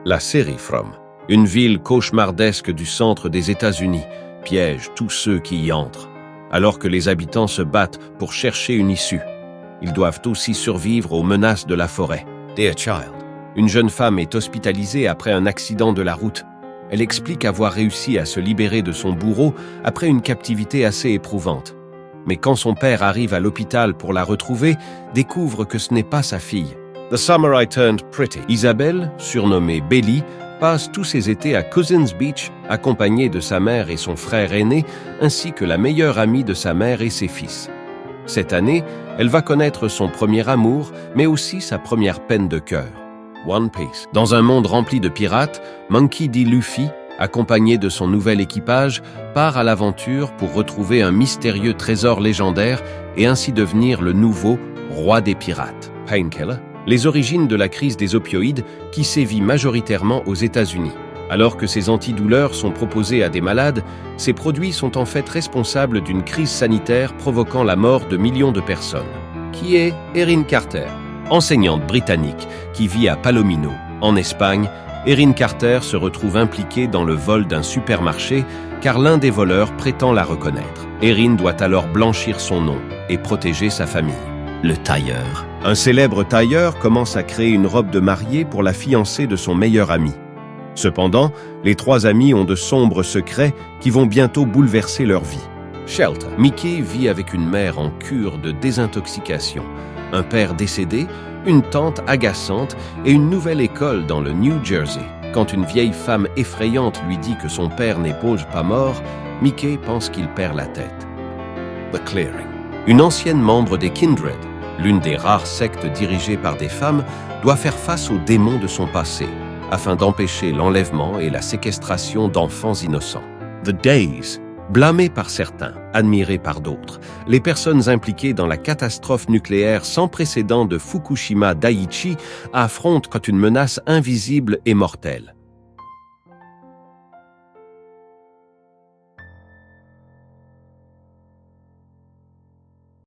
La série From, une ville cauchemardesque du centre des États-Unis, piège tous ceux qui y entrent. Alors que les habitants se battent pour chercher une issue, ils doivent aussi survivre aux menaces de la forêt. Dear Child. Une jeune femme est hospitalisée après un accident de la route. Elle explique avoir réussi à se libérer de son bourreau après une captivité assez éprouvante. Mais quand son père arrive à l'hôpital pour la retrouver, découvre que ce n'est pas sa fille. The Summer I Turned Pretty. Isabelle, surnommée Belly, passe tous ses étés à Cousins Beach, accompagnée de sa mère et son frère aîné, ainsi que la meilleure amie de sa mère et ses fils. Cette année, elle va connaître son premier amour, mais aussi sa première peine de cœur. One Piece. Dans un monde rempli de pirates, Monkey D. Luffy, accompagné de son nouvel équipage, part à l'aventure pour retrouver un mystérieux trésor légendaire et ainsi devenir le nouveau roi des pirates. Painkiller. Les origines de la crise des opioïdes qui sévit majoritairement aux États-Unis. Alors que ces antidouleurs sont proposés à des malades, ces produits sont en fait responsables d'une crise sanitaire provoquant la mort de millions de personnes. Qui est Erin Carter? Enseignante britannique qui vit à Palomino, en Espagne, Erin Carter se retrouve impliquée dans le vol d'un supermarché car l'un des voleurs prétend la reconnaître. Erin doit alors blanchir son nom et protéger sa famille. Le tailleur. Un célèbre tailleur commence à créer une robe de mariée pour la fiancée de son meilleur ami. Cependant, les trois amis ont de sombres secrets qui vont bientôt bouleverser leur vie. Shelter. Mickey vit avec une mère en cure de désintoxication, un père décédé, une tante agaçante et une nouvelle école dans le New Jersey. Quand une vieille femme effrayante lui dit que son père n'est pas mort, Mickey pense qu'il perd la tête. The Clearing. Une ancienne membre des Kindred, l'une des rares sectes dirigées par des femmes, doit faire face aux démons de son passé, afin d'empêcher l'enlèvement et la séquestration d'enfants innocents. The Days. Blâmés par certains, admirés par d'autres, les personnes impliquées dans la catastrophe nucléaire sans précédent de Fukushima Daiichi affrontent contre une menace invisible et mortelle.